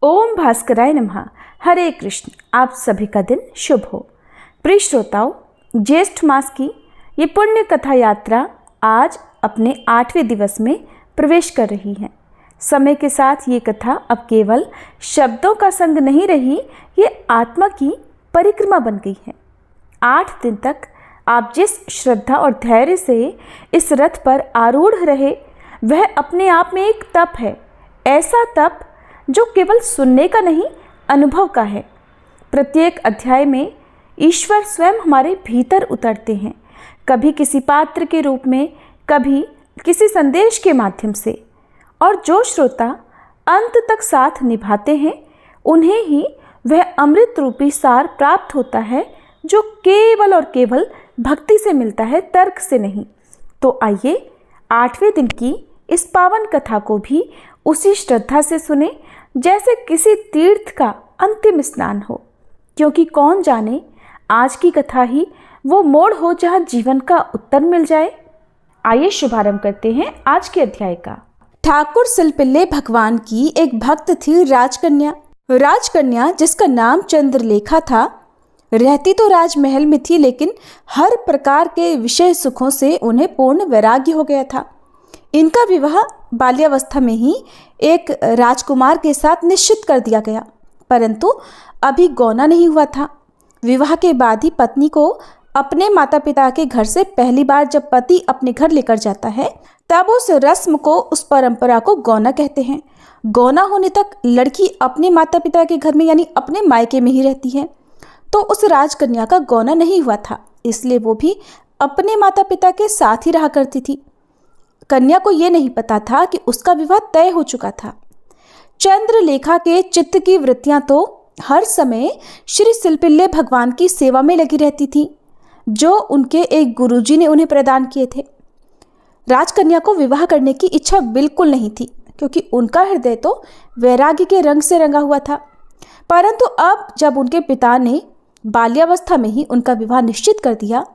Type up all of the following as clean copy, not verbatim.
ओम भास्कराय नमः। हरे कृष्ण। आप सभी का दिन शुभ हो। प्रिय श्रोताओं, ज्येष्ठ मास की ये पुण्य कथा यात्रा आज अपने 8वें दिवस में प्रवेश कर रही है। समय के साथ ये कथा अब केवल शब्दों का संग नहीं रही, ये आत्मा की परिक्रमा बन गई है। 8 दिन तक आप जिस श्रद्धा और धैर्य से इस रथ पर आरूढ़ रहे, वह अपने आप में एक तप है। ऐसा तप जो केवल सुनने का नहीं, अनुभव का है। प्रत्येक अध्याय में ईश्वर स्वयं हमारे भीतर उतरते हैं, कभी किसी पात्र के रूप में, कभी किसी संदेश के माध्यम से। और जो श्रोता अंत तक साथ निभाते हैं, उन्हें ही वह अमृत रूपी सार प्राप्त होता है, जो केवल और केवल भक्ति से मिलता है, तर्क से नहीं। तो आइए 8वें दिन की इस पावन कथा को भी उसी श्रद्धा से सुने जैसे किसी तीर्थ का अंतिम स्नान हो, क्योंकि कौन जाने आज की कथा ही वो मोड़ हो जहाँ जीवन का उत्तर मिल जाए। आइए शुभारंभ करते हैं आज के अध्याय का। ठाकुर सिलपिल्ले भगवान की एक भक्त थी राजकन्या जिसका नाम चंद्रलेखा था। रहती तो राजमहल में थी, लेकिन हर प्रकार के विषय सुखों से उन्हें पूर्ण वैराग्य हो गया था। इनका विवाह बाल्यावस्था में ही एक राजकुमार के साथ निश्चित कर दिया गया, परंतु अभी गौना नहीं हुआ था। विवाह के बाद ही पत्नी को अपने माता पिता के घर से पहली बार जब पति अपने घर लेकर जाता है, तब उस रस्म को, उस परंपरा को गौना कहते हैं। गौना होने तक लड़की अपने माता पिता के घर में यानी अपने मायके में ही रहती है। तो उस राजकन्या का गौना नहीं हुआ था, इसलिए वो भी अपने माता पिता के साथ ही रहा करती थी। कन्या को यह नहीं पता था कि उसका विवाह तय हो चुका था। चंद्रलेखा के चित्त की वृत्तियां तो हर समय श्री सिलपिल्ले भगवान की सेवा में लगी रहती थी, जो उनके एक गुरुजी ने उन्हें प्रदान किए थे। राजकन्या को विवाह करने की इच्छा बिल्कुल नहीं थी, क्योंकि उनका हृदय तो वैराग्य के रंग से रंगा हुआ था। परंतु अब जब उनके पिता ने बाल्यावस्था में ही उनका विवाह निश्चित कर दिया,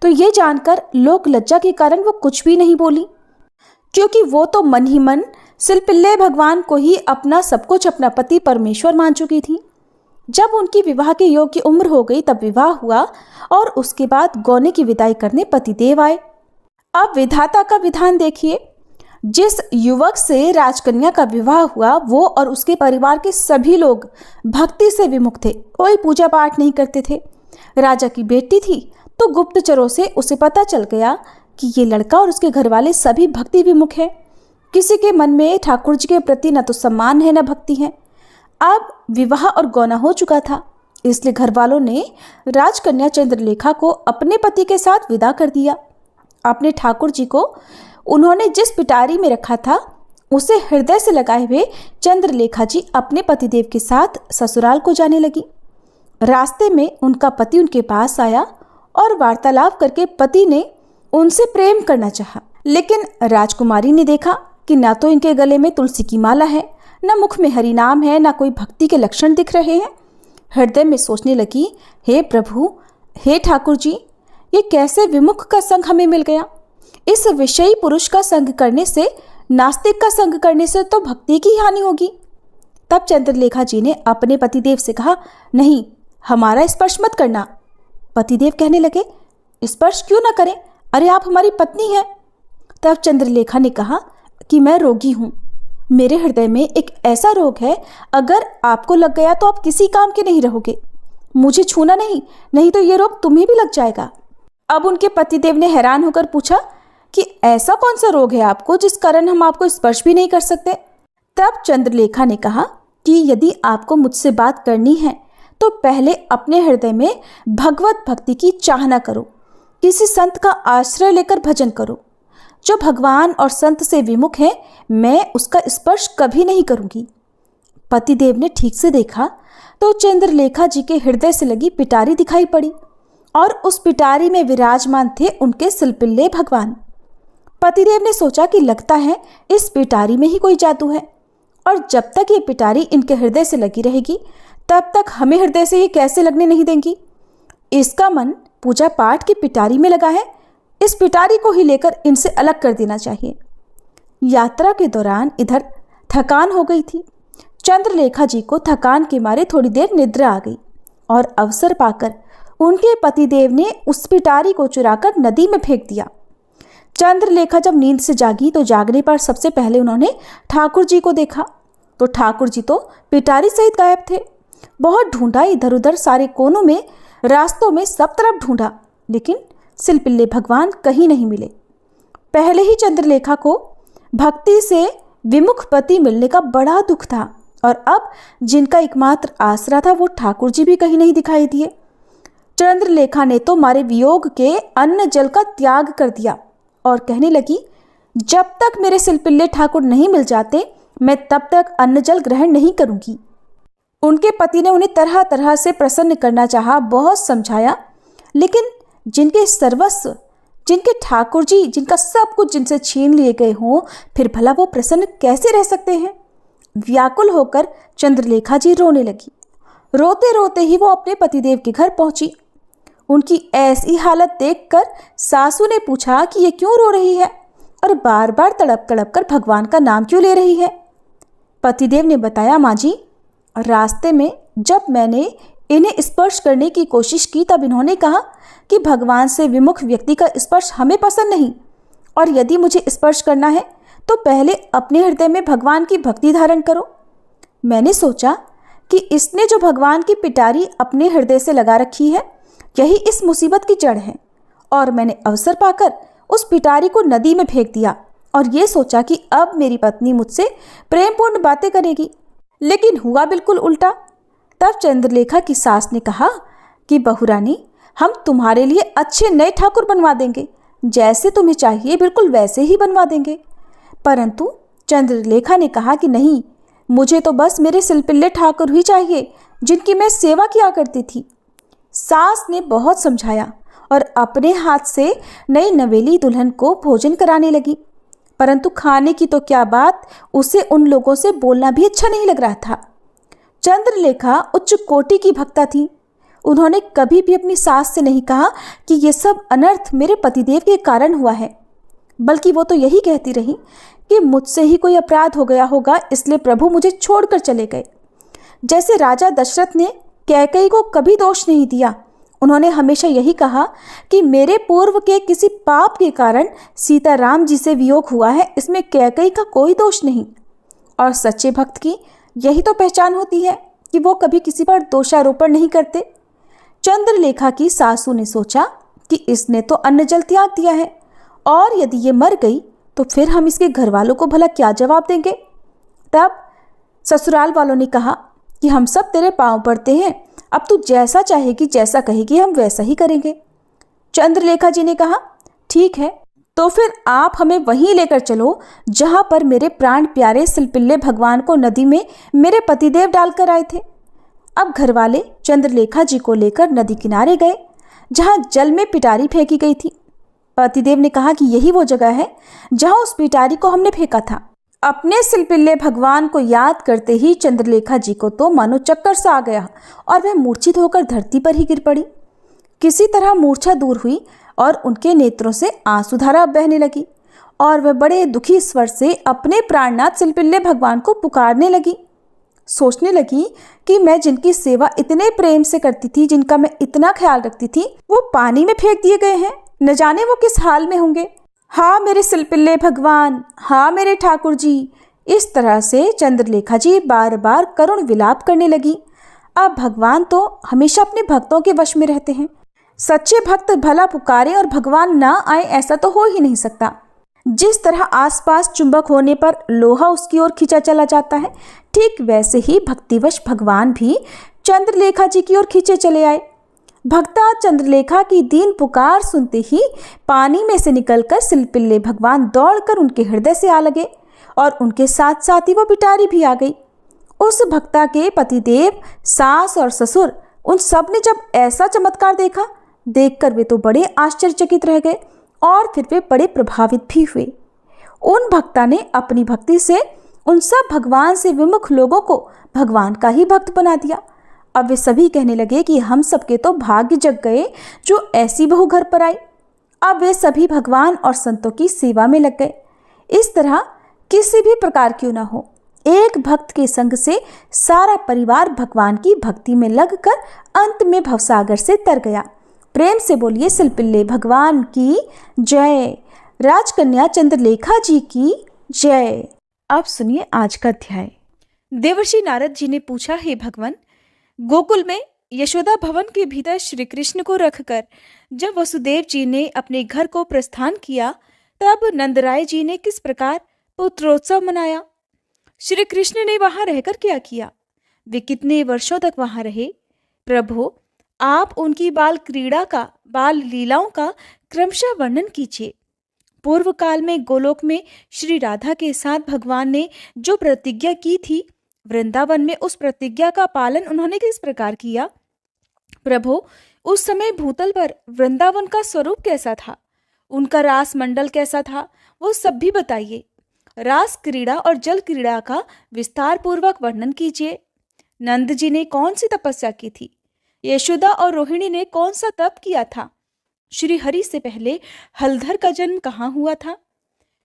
तो ये जानकर लोक लज्जा के कारण वो कुछ भी नहीं बोली, क्योंकि वो तो मन ही मन सिलपिल्ले भगवान को ही अपना सब कुछ, अपना पति परमेश्वर मान चुकी थी। जब उनकी विवाह के योग्य उम्र हो गई, तब विवाह हुआ और उसके बाद गौने की विदाई करने पतिदेव आए। अब विधाता का विधान देखिए, जिस युवक से राजकन्या का विवाह हुआ, वो और उसके परिवार के सभी लोग भक्ति से विमुख थे, कोई पूजा पाठ नहीं करते थे। राजा की बेटी थी, तो गुप्तचरों से उसे पता चल गया कि ये लड़का और उसके घर वाले सभी भक्ति विमुख हैं। किसी के मन में ठाकुर जी के प्रति न तो सम्मान है, न भक्ति है। अब विवाह और गौना हो चुका था, इसलिए घर वालों ने राजकन्या चंद्रलेखा को अपने पति के साथ विदा कर दिया। अपने ठाकुर जी को उन्होंने जिस पिटारी में रखा था, उसे हृदय से लगाए हुए चंद्रलेखा जी अपने पतिदेव के साथ ससुराल को जाने लगी। रास्ते में उनका पति उनके पास आया और वार्तालाप करके पति ने उनसे प्रेम करना चाहा, लेकिन राजकुमारी ने देखा कि ना तो इनके गले में तुलसी की माला है, न मुख में हरि नाम है, ना कोई भक्ति के लक्षण दिख रहे हैं। हृदय में सोचने लगी, हे प्रभु, हे ठाकुर जी, ये कैसे विमुख का संग हमें मिल गया। इस विषयी पुरुष का संग करने से, नास्तिक का संग करने से तो भक्ति की हानि होगी। तब चंद्रलेखा जी ने अपने पतिदेव से कहा, नहीं, हमारा स्पर्श मत करना। पतिदेव कहने लगे, स्पर्श क्यों ना करें, अरे आप हमारी पत्नी हैं। तब चंद्रलेखा ने कहा कि मैं रोगी हूँ, मेरे हृदय में एक ऐसा रोग है, अगर आपको लग गया तो आप किसी काम के नहीं रहोगे। मुझे छूना नहीं तो ये रोग तुम्हें भी लग जाएगा। अब उनके पतिदेव ने हैरान होकर पूछा कि ऐसा कौन सा रोग है आपको, जिस कारण हम आपको स्पर्श भी नहीं कर सकते। तब चंद्रलेखा ने कहा कि यदि आपको मुझसे बात करनी है, तो पहले अपने हृदय में भगवत भक्ति की चाहना करो, किसी संत का आश्रय लेकर भजन करो। जो भगवान और संत से विमुख है, मैं उसका स्पर्श कभी नहीं करूंगी। पतिदेव ने ठीक से देखा तो चंद्रलेखा जी के हृदय से लगी पिटारी दिखाई पड़ी, और उस पिटारी में विराजमान थे उनके सिलपिल्ले भगवान। पतिदेव ने सोचा कि लगता है इस पिटारी में ही कोई जादू है, और जब तक ये पिटारी इनके हृदय से लगी रहेगी, तब तक हमें हृदय से ये कैसे लगने नहीं देंगी। इसका मन पूजा पाठ की पिटारी में लगा है, इस पिटारी को ही लेकर इनसे अलग कर देना चाहिए। यात्रा के दौरान इधर थकान हो गई थी, चंद्रलेखा जी को थकान के मारे थोड़ी देर निद्रा आ गई और अवसर पाकर उनके पतिदेव ने उस पिटारी को चुराकर नदी में फेंक दिया। चंद्रलेखा जब नींद से जागी तो जागने पर सबसे पहले उन्होंने ठाकुर जी को देखा तो ठाकुर जी तो पिटारी सहित गायब थे। बहुत ढूंढा, इधर उधर सारे कोनों में, रास्तों में, सब तरफ ढूंढा, लेकिन सिलपिल्ले भगवान कहीं नहीं मिले। पहले ही चंद्रलेखा को भक्ति से विमुख पति मिलने का बड़ा दुख था और अब जिनका एकमात्र आसरा था वो ठाकुर जी भी कहीं नहीं दिखाई दिए। चंद्रलेखा ने तो मारे वियोग के अन्न जल का त्याग कर दिया और कहने लगी, जब तक मेरे सिलपिल्ले ठाकुर नहीं मिल जाते मैं तब तक अन्न जल ग्रहण नहीं करूंगी। उनके पति ने उन्हें तरह तरह से प्रसन्न करना चाहा, बहुत समझाया, लेकिन जिनके सर्वस्व, जिनके ठाकुर जी, जिनका सब कुछ जिनसे छीन लिए गए हों, फिर भला वो प्रसन्न कैसे रह सकते हैं। व्याकुल होकर चंद्रलेखा जी रोने लगी। रोते रोते ही वो अपने पतिदेव के घर पहुंची। उनकी ऐसी हालत देखकर सासू ने पूछा कि ये क्यों रो रही है और बार बार तड़प तड़प कर भगवान का नाम क्यों ले रही है। पतिदेव ने बताया, माँ जी, रास्ते में जब मैंने इन्हें स्पर्श करने की कोशिश की तब इन्होंने कहा कि भगवान से विमुख व्यक्ति का स्पर्श हमें पसंद नहीं और यदि मुझे स्पर्श करना है तो पहले अपने हृदय में भगवान की भक्ति धारण करो। मैंने सोचा कि इसने जो भगवान की पिटारी अपने हृदय से लगा रखी है यही इस मुसीबत की जड़ है और मैंने अवसर पाकर उस पिटारी को नदी में फेंक दिया और ये सोचा कि अब मेरी पत्नी मुझसे प्रेमपूर्ण बातें करेगी, लेकिन हुआ बिल्कुल उल्टा। तब चंद्रलेखा की सास ने कहा कि बहुरानी, हम तुम्हारे लिए अच्छे नए ठाकुर बनवा देंगे, जैसे तुम्हें चाहिए बिल्कुल वैसे ही बनवा देंगे। परंतु चंद्रलेखा ने कहा कि नहीं, मुझे तो बस मेरे सिलपिल्ले ठाकुर ही चाहिए जिनकी मैं सेवा किया करती थी। सास ने बहुत समझाया और अपने हाथ से नई नवेली दुल्हन को भोजन कराने लगी, परंतु खाने की तो क्या बात, उसे उन लोगों से बोलना भी अच्छा नहीं लग रहा था। चंद्रलेखा उच्च कोटि की भक्ता थी। उन्होंने कभी भी अपनी सास से नहीं कहा कि ये सब अनर्थ मेरे पतिदेव के कारण हुआ है, बल्कि वो तो यही कहती रही कि मुझसे ही कोई अपराध हो गया होगा, इसलिए प्रभु मुझे छोड़कर चले गए। जैसे राजा दशरथ ने कैकेयी को कभी दोष नहीं दिया, उन्होंने हमेशा यही कहा कि मेरे पूर्व के किसी पाप के कारण सीताराम जी से वियोग हुआ है, इसमें कैकेयी का कोई दोष नहीं। और सच्चे भक्त की यही तो पहचान होती है कि वो कभी किसी पर दोषारोपण नहीं करते। चंद्रलेखा की सासू ने सोचा कि इसने तो अन्न जल त्याग दिया है और यदि ये मर गई तो फिर हम इसके घर वालों को भला क्या जवाब देंगे। तब ससुराल वालों ने कहा कि हम सब तेरे पांव पड़ते हैं, अब तू जैसा चाहेगी, जैसा कहेगी हम वैसा ही करेंगे। चंद्रलेखा जी ने कहा, ठीक है, तो फिर आप हमें वहीं लेकर चलो जहां पर मेरे प्राण प्यारे सिलपिल्ले भगवान को नदी में मेरे पतिदेव डालकर आए थे। अब घरवाले चंद्रलेखा जी को लेकर नदी किनारे गए जहां जल में पिटारी फेंकी गई थी। पतिदेव ने कहा कि यही वो जगह है जहां उस पिटारी को हमने फेंका था। अपने सिलपिल्ले भगवान को याद करते ही चंद्रलेखा जी को तो मानो चक्कर सा आ गया और वह मूर्छित होकर धरती पर ही गिर पड़ी। किसी तरह मूर्छा दूर हुई और उनके नेत्रों से आंसुधारा बहने लगी और वह बड़े दुखी स्वर से अपने प्राणनाथ सिलपिल्ले भगवान को पुकारने लगी। सोचने लगी कि मैं जिनकी सेवा इतने प्रेम से करती थी, जिनका मैं इतना ख्याल रखती थी, वो पानी में फेंक दिए गए हैं। न जाने वो किस हाल में होंगे। हाँ मेरे सिलपिल्ले भगवान, हाँ मेरे ठाकुर जी। इस तरह से चंद्रलेखा जी बार बार करुण विलाप करने लगी। अब भगवान तो हमेशा अपने भक्तों के वश में रहते हैं। सच्चे भक्त भला पुकारे और भगवान ना आए, ऐसा तो हो ही नहीं सकता। जिस तरह आसपास चुंबक होने पर लोहा उसकी ओर खींचा चला जाता है, ठीक वैसे ही भक्तिवश भगवान भी चंद्रलेखा जी की ओर खींचे चले आए। भक्ता चंद्रलेखा की दीन पुकार सुनते ही पानी में से निकलकर सिलपिल्ले भगवान दौड़कर उनके हृदय से आ लगे और उनके साथ साथ ही वो पिटारी भी आ गई। उस भक्ता के पतिदेव, सास और ससुर, उन सब ने जब ऐसा चमत्कार देखा, देखकर वे तो बड़े आश्चर्यचकित रह गए और फिर वे बड़े प्रभावित भी हुए। उन भक्ता ने अपनी भक्ति से उन सब भगवान से विमुख लोगों को भगवान का ही भक्त बना दिया। अब वे सभी कहने लगे कि हम सबके तो भाग्य जग गए जो ऐसी बहू घर पर आई। अब वे सभी भगवान और संतों की सेवा में लग गए। इस तरह किसी भी प्रकार क्यों ना हो, एक भक्त के संग से सारा परिवार भगवान की भक्ति में लगकर अंत में भवसागर से तर गया। प्रेम से बोलिए सिलपिल्ले भगवान की जय। राजकन्या चंद्रलेखा जी की जय। अब सुनिए आज का अध्याय। देवर्षि नारद जी ने पूछा, हे भगवान, गोकुल में यशोदा भवन के भीतर श्री कृष्ण को रखकर जब वसुदेव जी ने अपने घर को प्रस्थान किया, तब नंदराय जी ने किस प्रकार पुत्रोत्सव मनाया? श्री कृष्ण ने वहां रहकर क्या किया? वे कितने वर्षों तक वहां रहे? प्रभु, आप उनकी बाल क्रीड़ा का, बाल लीलाओं का क्रमशः वर्णन कीजिए। पूर्व काल में गोलोक में श्री राधा के साथ भगवान ने जो प्रतिज्ञा की थी, वृंदावन में उस प्रतिज्ञा का पालन उन्होंने किस प्रकार किया? प्रभु, उस समय भूतल पर वृंदावन का स्वरूप कैसा था? उनका रास मंडल कैसा था? वो सब भी बताइए। रास क्रीड़ा और जल क्रीड़ा का विस्तार पूर्वक वर्णन कीजिए। नंद जी ने कौन सी तपस्या की थी? यशोदा और रोहिणी ने कौन सा तप किया था? श्री हरि से पहले हलधर का जन्म कहाँ हुआ था?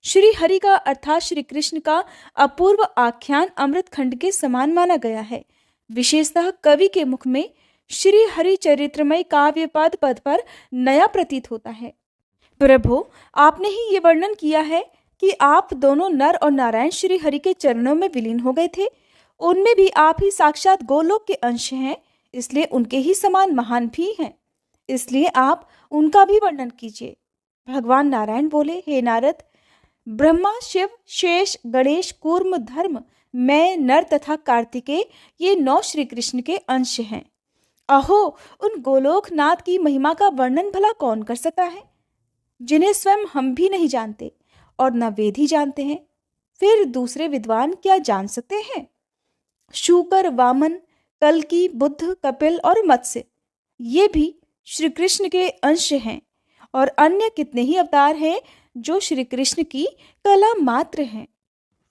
श्री हरि का अर्थात श्री कृष्ण का अपूर्व आख्यान अमृत खंड के समान माना गया है। विशेषतः कवि के मुख में श्री हरि चरित्रमय काव्य पद पद पर नया प्रतीत होता है। प्रभु, आपने ही ये वर्णन किया है कि आप दोनों नर और नारायण श्री हरि के चरणों में विलीन हो गए थे। उनमें भी आप ही साक्षात गोलोक के अंश हैं, इसलिए उनके ही समान महान भी हैं, इसलिए आप उनका भी वर्णन कीजिए। भगवान नारायण बोले, हे नारद, ब्रह्मा, शिव, शेष, गणेश, कूर्म, धर्म, मैं, नर तथा कार्तिकेय ये 9 श्री कृष्ण के अंश हैं। अहो, उन गोलोकनाथ की महिमा का वर्णन भला कौन कर सकता है, जिन्हें स्वयं हम भी नहीं जानते और न वेद ही जानते हैं। फिर दूसरे विद्वान क्या जान सकते हैं? शूकर, वामन, कल्की, बुद्ध, कपिल और मत्स्य ये भी श्री कृष्ण के अंश हैं, और अन्य कितने ही अवतार हैं जो श्री कृष्ण की कला मात्र हैं।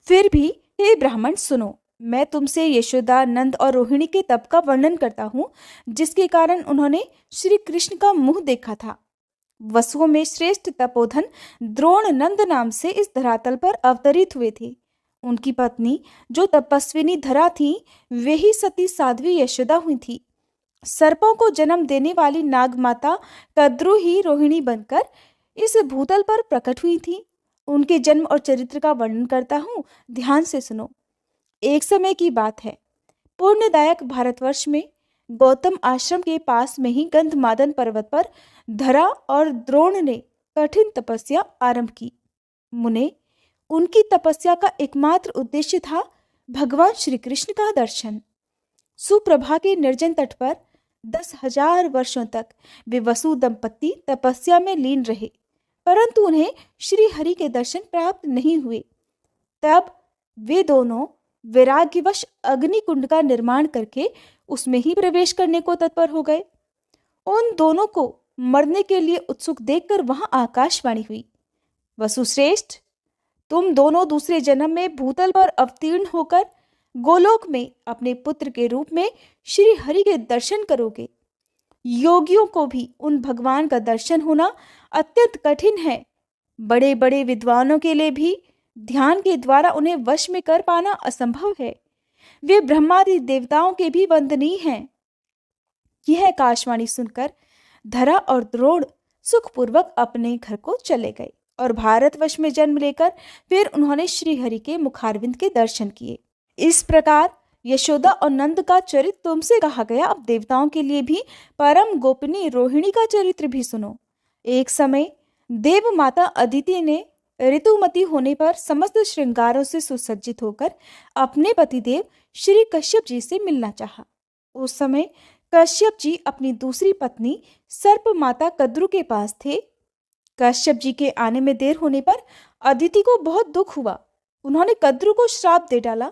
फिर भी हे ब्राह्मण सुनो, मैं तुमसे यशोदा, नंद और रोहिणी के तप का वर्णन करता हूँ, जिसके कारण उन्होंने श्री कृष्ण का मुंह देखा था। वसुओं में श्रेष्ठ तपोधन द्रोण नंद नाम से इस धरातल पर अवतरित हुए थे। उनकी पत्नी जो तपस्विनी धरा थी, वे ही सती साध्वी यशोदा हुई थी। सर्पों को जन्म देने वाली नाग माता कद्रु ही रोहिणी बनकर इस भूतल पर प्रकट हुई थी। उनके जन्म और चरित्र का वर्णन करता हूँ, ध्यान से सुनो। एक समय की बात है, पुण्यदायक भारतवर्ष में गौतम आश्रम के पास में ही गंधमादन पर्वत पर धरा और द्रोण ने कठिन तपस्या आरंभ की। मुने, उनकी तपस्या का एकमात्र उद्देश्य था भगवान श्री कृष्ण का दर्शन। सुप्रभा के निर्जन तट पर 10,000 वर्षों तक वे वसु दंपत्ति तपस्या में लीन रहे, परंतु उन्हें श्री हरि के दर्शन प्राप्त नहीं हुए। तब वे दोनों वैराग्यवश अग्नि कुंड का निर्माण करके उसमें ही प्रवेश करने को तत्पर हो गए। उन दोनों को मरने के लिए उत्सुक देखकर वहां आकाशवाणी हुई, वसुश्रेष्ठ, तुम दोनों दूसरे जन्म में भूतल पर अवतीर्ण होकर गोलोक में अपने पुत्र के रूप में श्री हरि के दर्शन करोगे। योगियों को भी उन भगवान का दर्शन होना अत्यंत कठिन है। बड़े बड़े विद्वानों के लिए भी ध्यान के द्वारा उन्हें वश में कर पाना असंभव है। वे ब्रह्मादि देवताओं के भी वंदनीय हैं। यह आकाशवाणी सुनकर धरा और द्रोण सुखपूर्वक अपने घर को चले गए और भारतवर्ष में जन्म लेकर फिर उन्होंने श्री हरि के मुखारविंद के दर्शन किए। इस प्रकार यशोदा और नंद का चरित्र तुमसे कहा गया। अब देवताओं के लिए भी परम गोपनीय रोहिणी का चरित्र भी सुनो। एक समय देव माता अदिति ने ऋतुमती होने पर समस्त श्रृंगारों से सुसज्जित होकर अपने पतिदेव श्री कश्यप जी से मिलना चाहा। उस समय कश्यप जी अपनी दूसरी पत्नी सर्प माता कद्रु के पास थे। कश्यप जी के आने में देर होने पर अदिति को बहुत दुख हुआ। उन्होंने कद्रु को श्राप दे डाला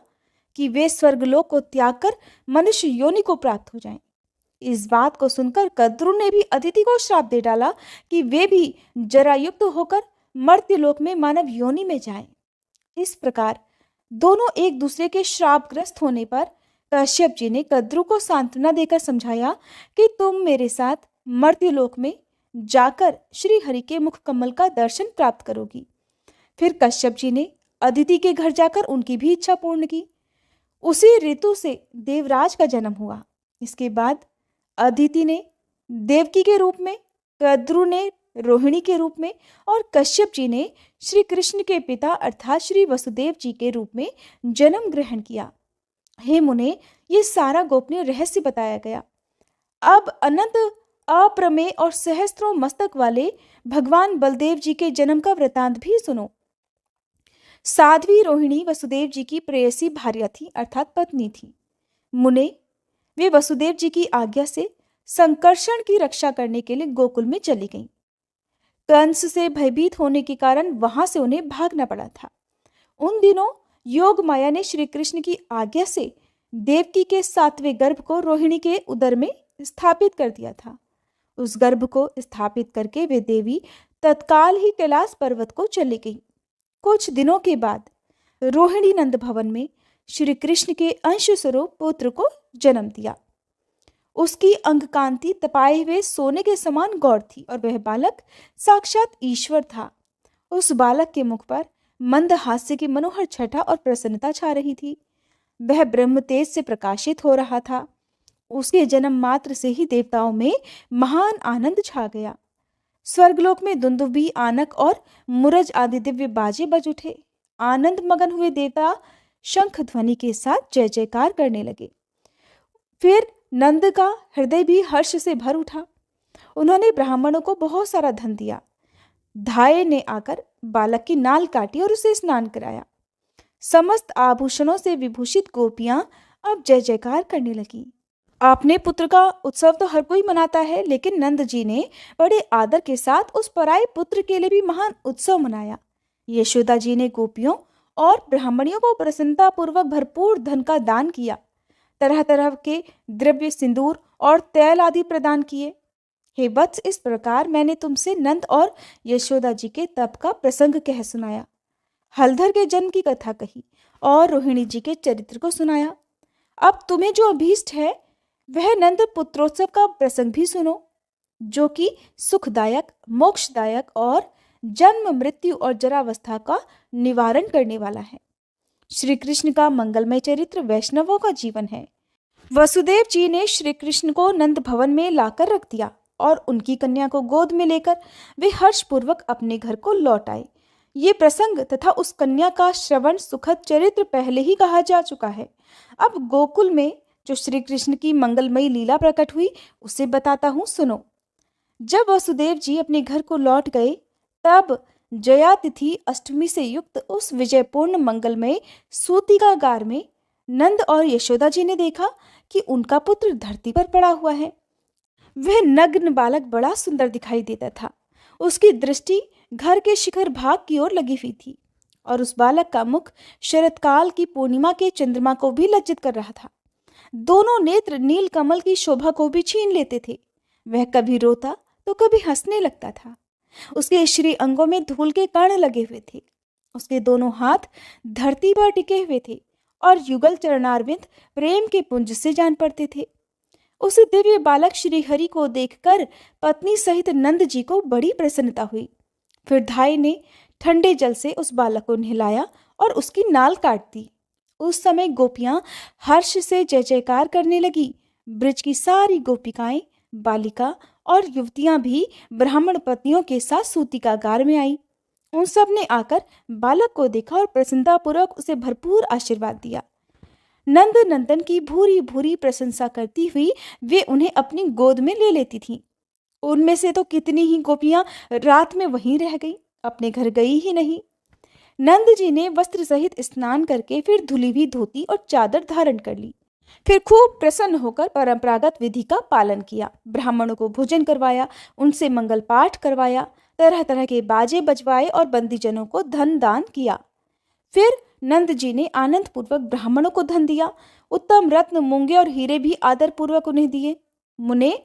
कि वे स्वर्गलोक को त्याग कर मनुष्य योनि को प्राप्त हो जाएं। इस बात को सुनकर कद्रु ने भी अदिति को श्राप दे डाला कि वे भी जरायुक्त होकर मर्त्यलोक में मानव योनि में जाएं। इस प्रकार दोनों एक दूसरे के श्रापग्रस्त होने पर कश्यप जी ने कद्रु को सांत्वना देकर समझाया कि तुम मेरे साथ मर्त्यलोक में जाकर श्री हरि के मुख कमल का दर्शन प्राप्त करोगी। फिर कश्यप जी ने अदिति के घर जाकर उनकी भी इच्छा पूर्ण की। उसी ऋतु से देवराज का जन्म हुआ। इसके बाद अदिति ने देवकी के रूप में, कद्रु ने रोहिणी के रूप में और कश्यप जी ने श्री कृष्ण के पिता अर्थात श्री वसुदेव जी के रूप में जन्म ग्रहण किया। हे मुने, ये सारा गोपनीय रहस्य बताया गया। अब अनंत अप्रमेय और सहस्त्रों मस्तक वाले भगवान बलदेव जी के जन्म का वृतांत भी सुनो। साध्वी रोहिणी वसुदेव जी की प्रेयसी भार्या थी अर्थात पत्नी थी। मुने, वे वसुदेव जी की आज्ञा से संकर्षण की रक्षा करने के लिए गोकुल में चली गईं। कंस से भयभीत होने के कारण वहां से उन्हें भागना पड़ा था। उन दिनों योग माया ने श्री कृष्ण की आज्ञा से देवकी के 7वें गर्भ को रोहिणी के उदर में स्थापित कर दिया था। उस गर्भ को स्थापित करके वे देवी तत्काल ही कैलाश पर्वत को चली गई। कुछ दिनों के बाद रोहिणी नंद भवन में श्री कृष्ण के अंश स्वरूप पुत्र को जन्म दिया। उसकी अंग कांति तपाए हुए सोने के समान गौर थी और वह बालक साक्षात ईश्वर था। उस बालक के मुख पर मंद हास्य की मनोहर छटा और प्रसन्नता छा रही थी। वह ब्रह्म तेज से प्रकाशित हो रहा था। उसके जन्म मात्र से ही देवताओं में महान आनंद छा गया। स्वर्गलोक में दुंदुभी, आनक और मुरज आदि दिव्य बाजे बज उठे। आनंद मगन हुए देवता शंख ध्वनि के साथ जय जयकार करने लगे। फिर नंद का हृदय भी हर्ष से भर उठा। उन्होंने ब्राह्मणों को बहुत सारा धन दिया। धाये ने आकर बालक की नाल काटी और उसे स्नान कराया। समस्त आभूषणों से विभूषित गोपियां अब जय जयकार करने लगी। अपने पुत्र का उत्सव तो हर कोई मनाता है, लेकिन नंद जी ने बड़े आदर के साथ उस पराये पुत्र के लिए भी महान उत्सव मनाया। यशोदा जी ने गोपियों और ब्राह्मणियों को प्रसन्नता पूर्वक भरपूर धन का दान किया। तरह तरह के द्रव्य, सिंदूर और तैल आदि प्रदान किए। हे वत्स, इस प्रकार मैंने तुमसे नंद और यशोदा जी के तप का प्रसंग कह सुनाया, हलधर के जन्म की कथा कही और रोहिणी जी के चरित्र को सुनाया। अब तुम्हें जो अभीष्ट है वह नंद पुत्रोत्सव का प्रसंग भी सुनो, जो कि सुखदायक, मोक्षदायक और जन्म, मृत्यु और जरावस्था का निवारण करने वाला है। श्री कृष्ण का मंगलमय चरित्र वैष्णवों का जीवन है। वसुदेव जी ने श्री कृष्ण को नंद भवन में लाकर रख दिया और उनकी कन्या को गोद में लेकर वे हर्षपूर्वक अपने घर को लौट आए। ये प्रसंग तथा उस कन्या का श्रवण सुखद चरित्र पहले ही कहा जा चुका है। अब गोकुल में जो श्री कृष्ण की मंगलमयी लीला प्रकट हुई उसे बताता हूँ, सुनो। जब वसुदेव जी अपने घर को लौट गए तब जया तिथि अष्टमी से युक्त उस विजयपूर्ण मंगलमय सूतिकागार में नंद और यशोदा जी ने देखा कि उनका पुत्र धरती पर पड़ा हुआ है। वह नग्न बालक बड़ा सुंदर दिखाई देता था। उसकी दृष्टि घर के शिखर भाग की ओर लगी हुई थी और उस बालक का मुख शरतकाल की पूर्णिमा के चंद्रमा को भी लज्जित कर रहा था। दोनों नेत्र नील कमल की शोभा को भी छीन लेते थे। वह कभी रोता तो कभी हंसने लगता था। उसके श्री अंगों में धूल के कण लगे हुए थे। उसके दोनों हाथ धरती पर टिके हुए थे और युगल चरणारविंद प्रेम के पुंज से जान पड़ते थे। उस दिव्य बालक श्री हरि को देखकर पत्नी सहित नंद जी को बड़ी प्रसन्नता हुई। फिर धाई ने ठंडे जल से उस बालक को नहलाया और उसकी नाल काट दी। उस समय गोपियां हर्ष से जय जयकार करने लगी। ब्रज की सारी गोपिकाएं, बालिका और युवतियां भी ब्राह्मण पत्नियों के साथ सूतिकागार में आई। उन सब ने आकर बालक को देखा और प्रसन्नतापूर्वक उसे भरपूर आशीर्वाद दिया। नंद नंदन की भूरी भूरी प्रशंसा करती हुई वे उन्हें अपनी गोद में ले लेती थीं। उनमें से तो कितनी ही गोपियां रात में वहीं रह गई, अपने घर गई ही नहीं। नंद जी ने वस्त्र सहित स्नान करके फिर धुली हुई धोती और चादर धारण कर ली। फिर खूब प्रसन्न होकर परंपरागत विधि का पालन किया। ब्राह्मणों को भोजन करवाया, उनसे मंगल पाठ करवाया, तरह तरह के बाजे बजवाए और बंदीजनों को धन दान किया। फिर नंद जी ने आनंद पूर्वक ब्राह्मणों को धन दिया। उत्तम रत्न, मूंगे और हीरे भी आदर पूर्वक उन्हें दिए। मुने,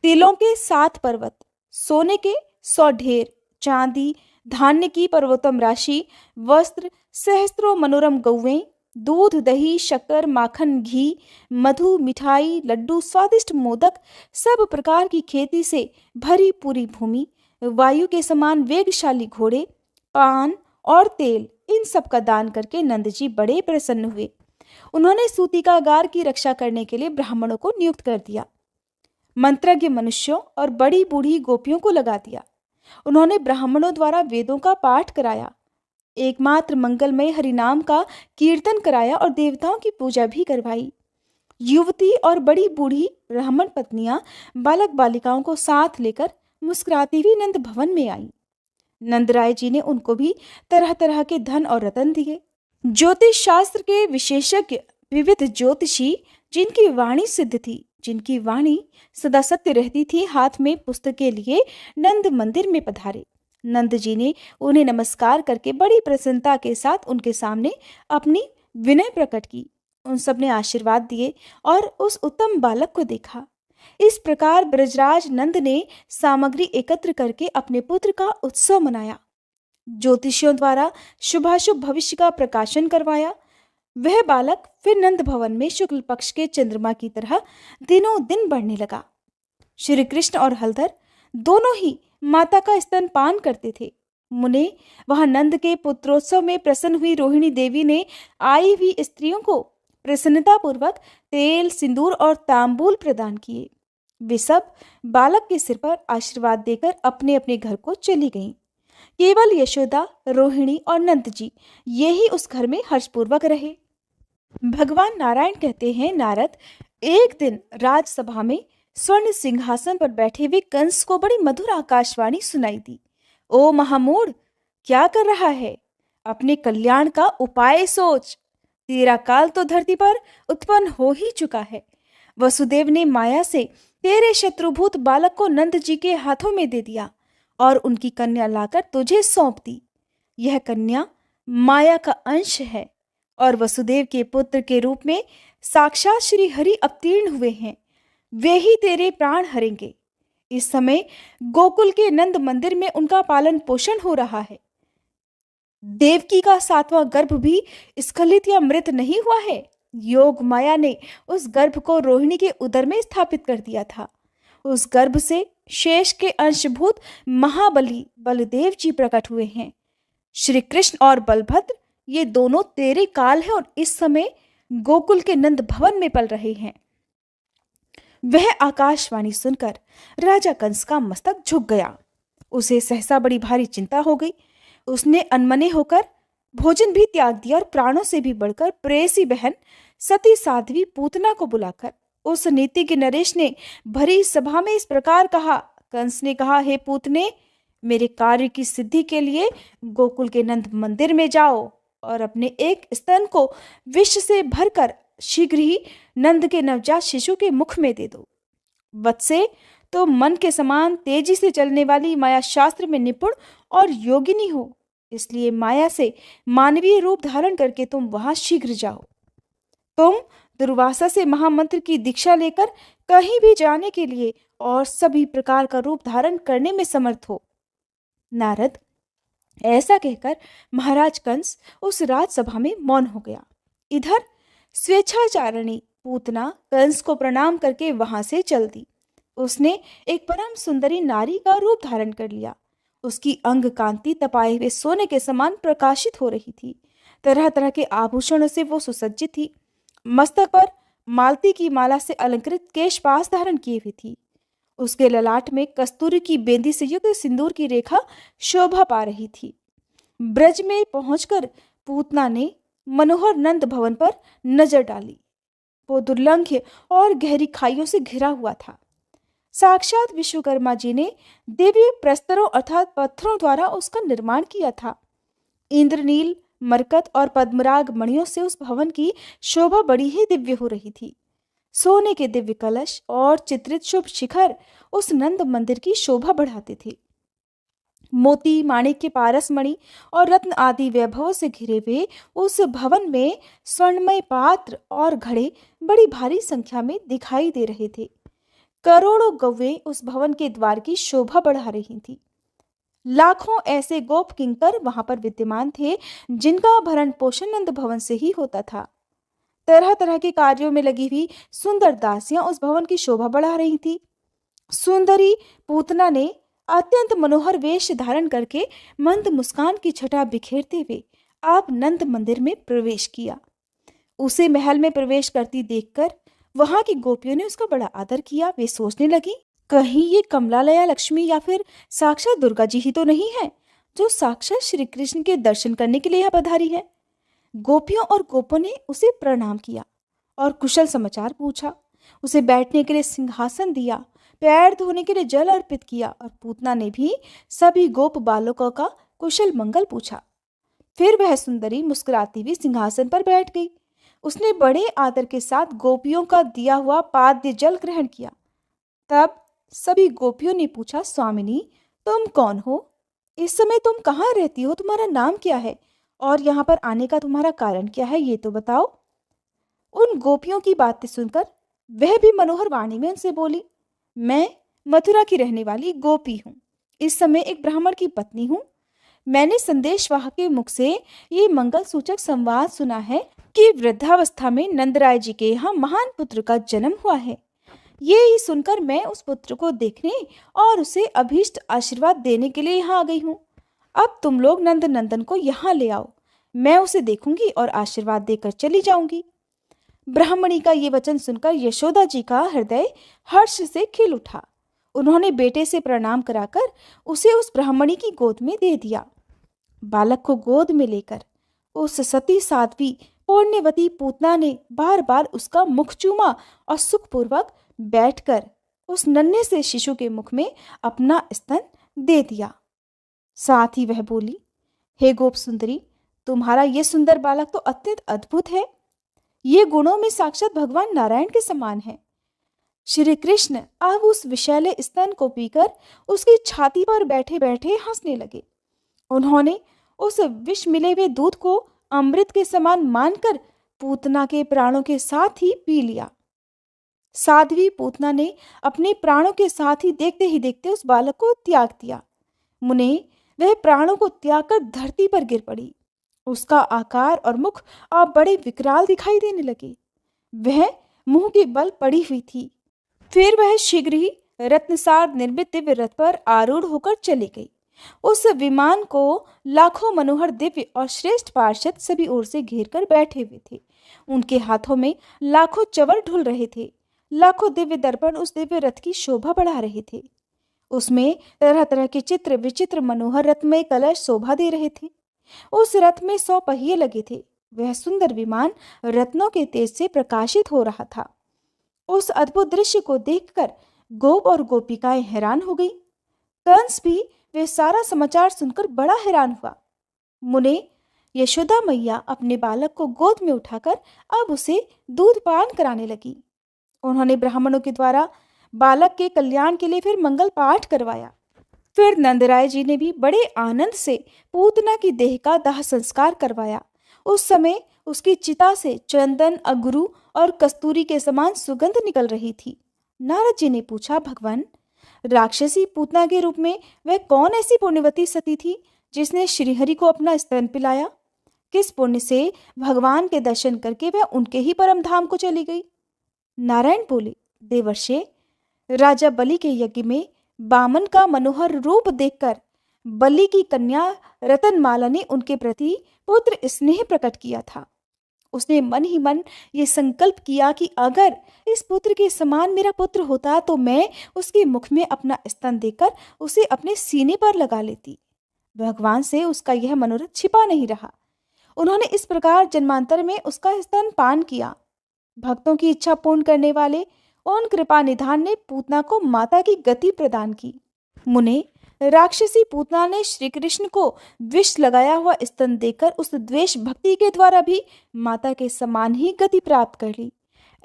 तिलों के 7 पर्वत, सोने के 100 ढेर, चांदी, धान्य की पर्वतम राशि, वस्त्र, सहस्त्रों मनोरम गौवें, दूध, दही, शक्कर, माखन, घी, मधु, मिठाई, लड्डू, स्वादिष्ट मोदक, सब प्रकार की खेती से भरी पूरी भूमि, वायु के समान वेगशाली घोड़े, पान और तेल, इन सब का दान करके नंद जी बड़े प्रसन्न हुए। उन्होंने सूतिकागार की रक्षा करने के लिए ब्राह्मणों को नियुक्त कर दिया। मंत्रज्ञ मनुष्यों और बड़ी बूढ़ी गोपियों को लगा दिया। उन्होंने ब्राह्मणों द्वारा वेदों का पाठ कराया, एकमात्र मंगलमय हरिनाम का कीर्तन कराया और देवताओं की पूजा भी करवाई। युवती और बड़ी बूढ़ी ब्राह्मण पत्नियां बालक बालिकाओं को साथ लेकर मुस्कुराती हुई नंद भवन में आई। नंदराय जी ने उनको भी तरह तरह के धन और रतन दिए। ज्योतिष शास्त्र के विशेषज्ञ, विविध ज्योतिषी, जिनकी वाणी सिद्ध थी, जिनकी वाणी सदा सत्य रहती थी, हाथ में पुस्तकें लिए नंद मंदिर में पधारे। नंद जी ने उन्हें नमस्कार करके बड़ी प्रसन्नता के साथ उनके सामने अपनी विनय प्रकट की। उन सब ने आशीर्वाद दिए और उस उत्तम बालक को देखा। इस प्रकार ब्रजराज नंद ने सामग्री एकत्र करके अपने पुत्र का उत्सव मनाया। ज्योतिषियों द्वारा शुभाशुभ भविष्य का प्रकाशन करवाया। वह बालक फिर नंद भवन में शुक्ल पक्ष के चंद्रमा की तरह दिनों दिन बढ़ने लगा। श्री कृष्ण और हलधर दोनों ही माता का स्तनपान करते थे। मुने वहां नंद के पुत्रोत्सव में प्रसन्न हुई रोहिणी देवी ने आई हुई स्त्रियों को प्रसन्नतापूर्वक तेल, सिंदूर और तांबूल प्रदान किए। वे सब बालक के सिर पर आशीर्वाद देकर अपने अपने घर को चली गईं। केवल यशोदा, रोहिणी और नंद जी यही उस घर में हर्षपूर्वक रहे। भगवान नारायण कहते हैं, नारद, एक दिन राजसभा में स्वर्ण सिंहासन पर बैठे हुए कंस को बड़ी मधुर आकाशवाणी सुनाई दी। ओ महामूढ़, क्या कर रहा है? अपने कल्याण का उपाय सोच। तेरा काल तो धरती पर उत्पन्न हो ही चुका है। वसुदेव ने माया से तेरे शत्रुभूत बालक को नंद जी के हाथों में दे दिया और उनकी कन्या लाकर तुझे सौंप दी। यह कन्या माया का अंश है और वसुदेव के पुत्र के रूप में साक्षात श्री हरि अवतीर्ण हुए हैं। वे ही तेरे प्राण हरेंगे। इस समय गोकुल के नंद मंदिर में उनका पालन पोषण हो रहा है। देवकी का 7वां गर्भ भी स्खलित या मृत नहीं हुआ है। योग माया ने उस गर्भ को रोहिणी के उदर में स्थापित कर दिया था। उस गर्भ से शेष के अंशभूत महाबली बलदेव जी प्रकट हुए हैं। श्री कृष्ण और बलभद्र ये दोनों तेरे काल हैं और इस समय गोकुल के नंद भवन में पल रहे हैं। वह आकाशवाणी सुनकर राजा कंस का मस्तक झुक गया। उसे सहसा बड़ी भारी चिंता हो गई। उसने अनमने होकर भोजन भी त्याग दिया और प्राणों से भी बढ़कर प्रेयसी बहन सती साध्वी पूतना को बुलाकर उस नीतिज्ञ नरेश ने भरी सभा में इस प्रकार कहा। कंस ने कहा, हे पूतने, मेरे कार्य की सिद्धि के लिए गोकुल के नंद मंदिर में जाओ और अपने एक स्तन को विष से भरकर शीघ्र ही नंद के नवजात शिशु के मुख में दे दो। वत्से, तो मन के समान तेजी से चलने वाली माया शास्त्र में निपुण और योगिनी हो, इसलिए माया से मानवीय रूप धारण करके तुम वहां शीघ्र जाओ। तुम दुर्वासा से महामंत्र की दीक्षा लेकर कहीं भी जाने के लिए और सभी प्रकार का रूप धारण करने में समर्थ हो। नारद, ऐसा कहकर महाराज कंस उस राजसभा में मौन हो गया। इधर स्वेच्छाचारिणी पूतना कंस को प्रणाम करके वहां से चल दी। उसने एक परम सुंदरी नारी का रूप धारण कर लिया। उसकी अंग कांति तपाए हुए सोने के समान प्रकाशित हो रही थी। तरह तरह के आभूषणों से वो सुसज्जित थी। मस्तक पर मालती की माला से अलंकृत केशपाश धारण किए हुई थी। उसके ललाट में कस्तूरी की बेंदी से युक्त सिंदूर की रेखा शोभा पा रही थी। ब्रज में पहुंचकर पूतना ने मनोहर नंद भवन पर नजर डाली। वो दुर्लंघ्य और गहरी खाइयों से घिरा हुआ था। साक्षात विश्वकर्मा जी ने दिव्य प्रस्तरों अर्थात पत्थरों द्वारा उसका निर्माण किया था। इंद्रनील, मरकत और पद्मराग मणियों से उस भवन की शोभा बड़ी ही दिव्य हो रही थी। सोने के दिव्य कलश और चित्रित शुभ शिखर उस नंद मंदिर की शोभा बढ़ाते थे। मोती, माणिक्य, पारस मणि और रत्न आदि वैभवों से घिरे हुए उस भवन में स्वर्णमय पात्र और घड़े बड़ी भारी संख्या में दिखाई दे रहे थे। करोड़ों गौवें उस भवन के द्वार की शोभा बढ़ा रही थी। लाखों ऐसे गोप किंकर वहां पर विद्यमान थे जिनका भरण पोषण नंद भवन से ही होता था। तरह तरह के कार्यों में लगी हुई सुंदर दासियां उस भवन की शोभा बढ़ा रही थी। सुंदरी पूतना ने अत्यंत मनोहर वेश धारण करके मंद मुस्कान की छटा बिखेरते हुए आप नंद मंदिर में प्रवेश किया। उसे महल में प्रवेश करती देखकर वहां की गोपियों ने उसका बड़ा आदर किया। वे सोचने लगी, कहीं ये कमलालया लक्ष्मी या फिर साक्षात दुर्गा जी ही तो नहीं है, जो साक्षात श्री कृष्ण के दर्शन करने के लिए यहाँ पधारी है। गोपियों और गोपों ने उसे प्रणाम किया और कुशल समाचार पूछा। उसे बैठने के लिए सिंहासन दिया, पैर धोने के लिए जल अर्पित किया और पूतना ने भी सभी गोप बालकों का कुशल मंगल पूछा। फिर वह सुंदरी मुस्कुराती हुई सिंहासन पर बैठ गई। उसने बड़े आदर के साथ गोपियों का दिया हुआ पाद्य जल ग्रहण किया। तब सभी गोपियों ने पूछा, स्वामिनी तुम कौन हो? इस समय तुम कहाँ रहती हो? तुम्हारा नाम क्या है और यहाँ पर आने का तुम्हारा कारण क्या है, ये तो बताओ। उन गोपियों की बातें सुनकर वह भी मनोहर वाणी में उनसे बोली, मैं मथुरा की रहने वाली गोपी हूँ। इस समय एक ब्राह्मण की पत्नी हूँ। मैंने संदेशवाह के मुख से ये मंगल सूचक संवाद सुना है कि वृद्धावस्था में नंदराय जी के यहाँ महान पुत्र का जन्म हुआ है। ये ही सुनकर मैं उस पुत्र को देखने और उसे अभीष्ट आशीर्वाद देने के लिए यहाँ आ गई हूँ। अब तुम लोग नंद नंदन को यहाँ ले आओ, मैं उसे देखूंगी और आशीर्वाद देकर चली जाऊंगी। ब्राह्मणी का ये वचन सुनकर यशोदा जी का हृदय हर्ष से खिल उठा। उन्होंने बेटे से प्रणाम कराकर उसे उस ब्राह्मणी की गोद में दे दिया। बालक को गोद में लेकर उस सती साध्वी पुण्यवती पूतना ने बार बार उसका मुख चूमा और सुखपूर्वक बैठकर उस नन्हे से शिशु के मुख में अपना स्तन दे दिया। साथ ही वह बोली, हे गोप सुंदरी, तुम्हारा ये सुंदर बालक तो अत्यंत अद्भुत है। ये गुणों में साक्षात भगवान नारायण के समान है। श्री कृष्ण अब उस विषैले स्तन को पीकर उसकी छाती पर बैठे बैठे हंसने लगे। उन्होंने उस विष मिले हुए दूध को अमृत के समान मानकर पूतना के प्राणों के साथ ही पी लिया। साध्वी पूतना ने अपने प्राणों के साथ ही देखते उस बालक को त्याग दिया। मुने वह प्राणों को त्याग कर धरती पर गिर पड़ी। उसका आकार और मुख अब बड़े विकराल दिखाई देने लगे। वह मुंह के बल पड़ी हुई थी। फिर वह शीघ्र ही रत्नसार निर्मित दिव्य रथ पर आरूढ़ होकर चली गई। उस विमान को लाखों मनोहर दिव्य और श्रेष्ठ पार्षद सभी ओर से घेर कर बैठे हुए थे। उनके हाथों में लाखों चवर ढुल रहे थे। लाखों दिव्य दर्पण उस दिव्य रथ की शोभा बढ़ा रहे थे। उसमें तरह तरह के चित्र विचित्र मनोहर रत्नमय कलश शोभा दे रहे थे। उस रथ में 100 पहिए लगे थे। वह सुंदर विमान रत्नों के तेज से प्रकाशित हो रहा था। उस अद्भुत दृश्य को देखकर गोप और गोपिकाएं हैरान हो गई। कंस भी वे सारा समाचार सुनकर बड़ा हैरान हुआ। मुने यशोदा मैया अपने बालक को गोद में उठाकर अब उसे दूध पान कराने लगी। उन्होंने ब्राह्मणों के द्वारा बालक के कल्याण के लिए फिर मंगल पाठ करवाया। फिर नंदराय जी ने भी बड़े आनंद से पूतना की देह का दाह संस्कार करवाया। उस समय उसकी चिता से चंदन, अगरू और कस्तूरी के समान सुगंध निकल रही थी। नारद जी ने पूछा, भगवान, राक्षसी पूतना के रूप में वह कौन ऐसी पुण्यवती सती थी जिसने श्रीहरि को अपना स्तन पिलाया? किस पुण्य से भगवान के दर्शन करके वह उनके ही परम धाम को चली गई? नारायण बोले, देवर्षे, राजा बलि के यज्ञ में बामन का मनोहर रूप देखकर बलि की कन्या रतनमाला ने उनके प्रति पुत्र स्नेह प्रकट किया था। उसने मन ही मन ये संकल्प किया कि अगर इस पुत्र के समान मेरा पुत्र होता तो मैं उसके मुख में अपना स्तन देकर उसे अपने सीने पर लगा लेती। भगवान से उसका यह मनोरथ छिपा नहीं रहा। उन्होंने इस प्रकार जन्मांतर में उसका स्तन पान किया। भक्तों की इच्छा पूर्ण करने वाले उन कृपा निधान ने पूतना को माता की गति प्रदान की। मुने, राक्षसी पूतना ने श्री कृष्ण को विष लगाया हुआ स्तन देकर उस द्वेष भक्ति के द्वारा भी माता के समान ही गति प्राप्त कर ली।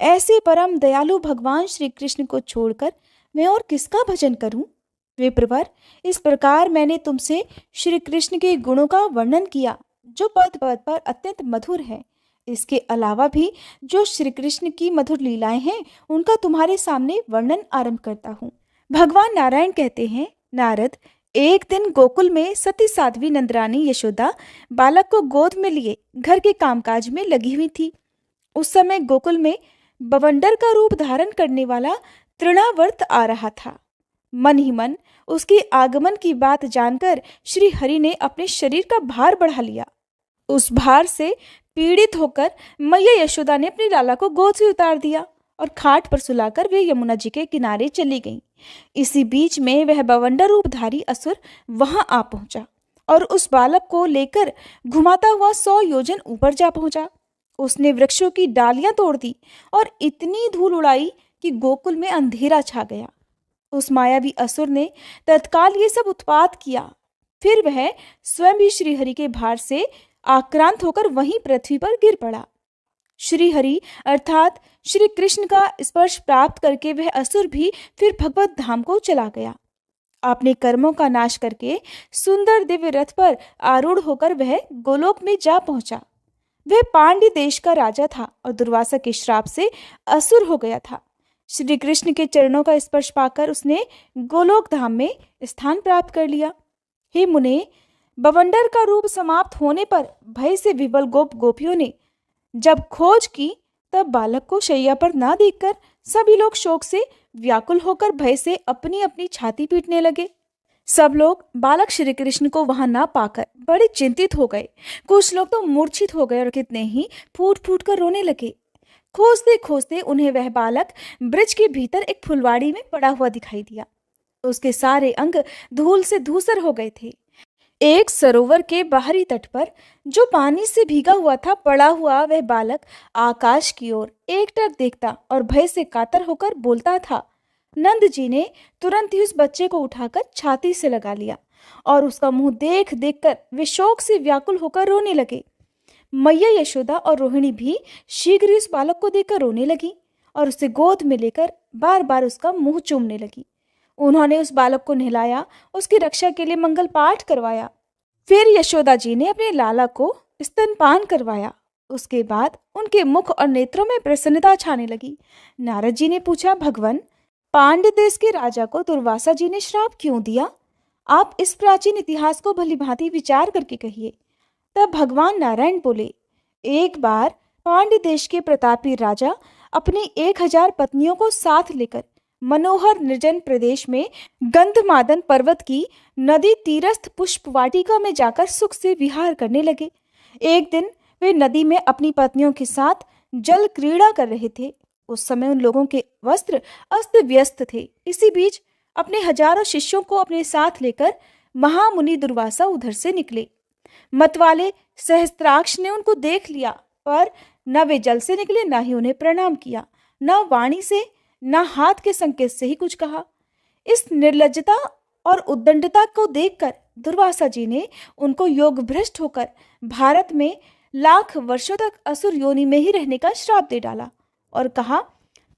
ऐसे परम दयालु भगवान श्री कृष्ण को छोड़कर मैं और किसका भजन करूं? विप्रवर, इस प्रकार मैंने तुमसे श्री कृष्ण के गुणों का वर्णन किया जो पद पद पर अत्यंत मधुर है। इसके अलावा भी जो श्री कृष्ण की मधुर लीलाएं हैं उनका तुम्हारे सामने वर्णन आरंभ करता हूँ। भगवान नारायण कहते हैं, नारद, एक दिन गोकुल में सती साध्वी नंदरानी यशोदा बालक को गोद में लिए घर के कामकाज में लगी हुई थी। उस समय गोकुल में बवंडर का रूप धारण करने वाला तृणावर्त आ रहा था। मन ही मन उसके आगमन की बात जानकर श्री हरि ने अपने शरीर का भार बढ़ा लिया। उस भार से पीड़ित होकर मैया यशोदा ने अपनी लाला को गोद से उतार दिया और खाट पर सुलाकर वे यमुना जी के किनारे चली गईं। इसी बीच में वह बवंडर रूपधारी असुर वहां आ पहुंचा और उस बालक को लेकर घुमाता हुआ 100 योजन ऊपर जा पहुंचा। उसने वृक्षों की डालियां तोड़ दी और इतनी धूल उड़ाई कि गोकुल में अंधेरा छा गया। उस मायावी असुर ने तत्काल ये सब उत्पात किया। फिर वह स्वयं भी श्रीहरि के भार से आक्रांत होकर वहीं पृथ्वी पर गिर पड़ा। श्रीहरि अर्थात श्री कृष्ण का स्पर्श प्राप्त करके वह असुर भी फिर भगवत धाम को चला गया। अपने कर्मों का नाश करके सुंदर दिव्य रथ पर आरूढ़ होकर वह गोलोक में जा पहुंचा। वह पांड्य देश का राजा था और दुर्वासा के श्राप से असुर हो गया था। श्री कृष्ण के चरणों का स्पर्श पाकर उसने गोलोक धाम में स्थान प्राप्त कर लिया। हे मुने, बवंडर का रूप समाप्त होने पर भय से विवल गोपियों ने जब खोज की, तब बालक को शैया पर ना देखकर सभी लोग शोक से व्याकुल होकर भय से अपनी अपनी छाती पीटने लगे। सब लोग बालक श्री कृष्ण को वहां ना पाकर बड़े चिंतित हो गए। कुछ लोग तो मूर्छित हो गए और कितने ही फूट फूट कर रोने लगे। खोजते खोजते उन्हें वह बालक ब्रिज के भीतर एक फुलवाड़ी में पड़ा हुआ दिखाई दिया। उसके सारे अंग धूल से धूसर हो गए थे। एक सरोवर के बाहरी तट पर जो पानी से भीगा हुआ था पड़ा हुआ वह बालक आकाश की ओर एकटक देखता और भय से कातर होकर बोलता था। नंद जी ने तुरंत ही उस बच्चे को उठाकर छाती से लगा लिया और उसका मुंह देख देखकर वे शोक से व्याकुल होकर रोने लगे। मैया यशोदा और रोहिणी भी शीघ्र ही उस बालक को देखकर रोने लगी और उसे गोद में लेकर बार बार उसका मुंह चूमने लगी। उन्होंने उस बालक को नहलाया, उसकी रक्षा के लिए मंगल पाठ करवाया। फिर यशोदा जी ने अपने लाला को स्तनपान करवाया। उसके बाद उनके मुख और नेत्रों में प्रसन्नता छाने लगी। नारद जी ने पूछा, भगवान, पांड्य देश के राजा को दुर्वासा जी ने श्राप क्यों दिया? आप इस प्राचीन इतिहास को भलीभांति विचार करके कहिए। तब भगवान नारायण बोले, एक बार पांड्य देश के प्रतापी राजा अपनी 1000 पत्नियों को साथ लेकर मनोहर निर्जन प्रदेश में गंधमादन पर्वत की नदी तीरस्थ पुष्प वाटिका में जाकर सुख से विहार करने लगे। एक दिन वे नदी में अपनी पत्नियों के साथ जल क्रीड़ा कर रहे थे। उस समय उन लोगों के वस्त्र अस्त व्यस्त थे। इसी बीच अपने हजारों शिष्यों को अपने साथ लेकर महामुनि दुर्वासा उधर से निकले। मतवाले सहस्त्राक्ष ने उनको देख लिया, पर न वे जल से निकले, न ही उन्हें प्रणाम किया, न वाणी से न हाथ के संकेत से ही कुछ कहा। इस निर्लज्जता और उद्दंडता को देखकर दुर्वासा जी ने उनको योग भ्रष्ट होकर भारत में लाख वर्षों तक असुर योनि में ही रहने का श्राप दे डाला और कहा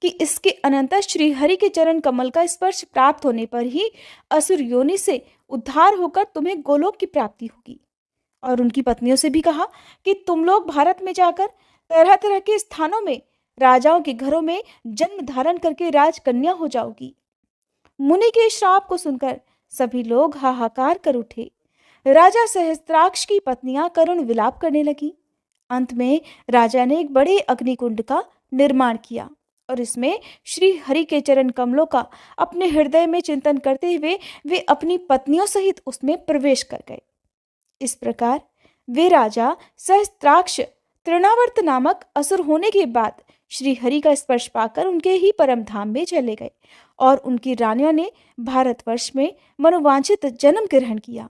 कि इसके अनंतर श्री हरि के चरण कमल का स्पर्श प्राप्त होने पर ही असुर योनि से उद्धार होकर तुम्हें गोलोक की प्राप्ति होगी। और उनकी पत्नियों से भी कहा कि तुम लोग भारत में जाकर तरह तरह के स्थानों में राजाओं के घरों में जन्म धारण करके राजकन्या हो जाओगी। मुनि के श्राप को सुनकर सभी लोग हाहाकार कर उठे। राजा सहस्त्राक्ष की पत्नियां करुण विलाप करने लगी। अंत में राजा ने एक बड़े अग्निकुंड का निर्माण किया और इसमें श्री हरि के चरण कमलों का अपने हृदय में चिंतन करते हुए वे अपनी पत्नियों सहित उसमें प्रवेश कर गए। इस प्रकार वे राजा सहस्त्राक्ष तृणावर्त नामक असुर होने के बाद श्री हरि का स्पर्श पाकर उनके ही परम धाम में चले गए और उनकी रानियों ने भारतवर्ष में मनोवांछित जन्म ग्रहण किया।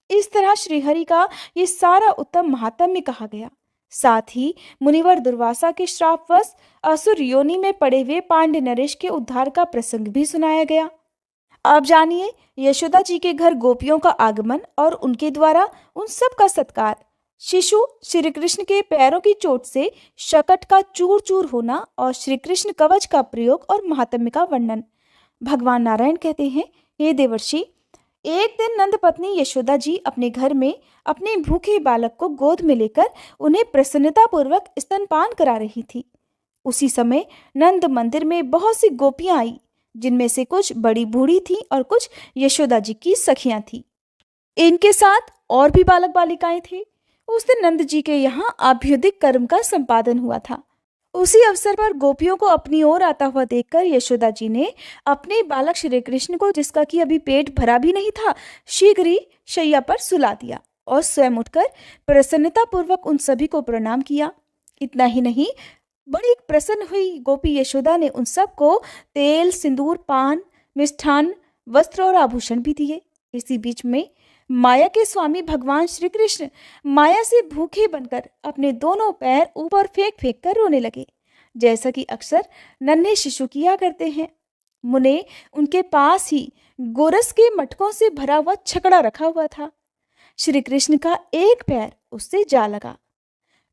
इस तरह श्री हरि का ये सारा उत्तम महात्म्य कहा गया। साथ ही मुनिवर दुर्वासा के श्रापवश असुर योनि में पड़े हुए पांड्य नरेश के उद्धार का प्रसंग भी सुनाया गया। अब जानिए यशोदा जी के घर गोपियों का आगमन और उनके द्वारा उन सब का सत्कार, शिशु श्री कृष्ण के पैरों की चोट से शकट का चूर चूर होना और श्री कृष्ण कवच का प्रयोग और महात्म्य का वर्णन। भगवान नारायण कहते हैं, हे देवर्षि, एक दिन नंद पत्नी यशोदा जी अपने घर में अपने भूखे बालक को गोद में लेकर उन्हें प्रसन्नता पूर्वक स्तनपान करा रही थी। उसी समय नंद मंदिर में बहुत सी गोपियां आई, जिनमें से कुछ बड़ी बूढ़ी थी और कुछ यशोदा जी की सखियां थी। इनके साथ और भी बालक बालिकाएं थे। उस दिन नंद जी के यहाँ आभ्युदिक कर्म का संपादन हुआ था। उसी अवसर पर गोपियों को अपनी ओर आता हुआ देखकर यशोदा जी ने अपने बालक श्री कृष्ण को, जिसका कि अभी पेट भरा भी नहीं था, शीघ्र ही शैया पर सुला दिया और स्वयं उठकर प्रसन्नता पूर्वक उन सभी को प्रणाम किया। इतना ही नहीं, बड़ी प्रसन्न हुई गोपी यशोदा ने उन सबको तेल, सिंदूर, पान, मिष्ठान, वस्त्र और आभूषण भी दिए। इसी बीच में माया के स्वामी भगवान श्री कृष्ण माया से भूखे बनकर अपने दोनों पैर ऊपर फेंक फेंक कर रोने लगे, जैसा कि अक्सर नन्हे शिशु किया करते हैं। मुने उनके पास ही गोरस के मटकों से भरा हुआ छकड़ा रखा हुआ था। श्री कृष्ण का एक पैर उससे जा लगा।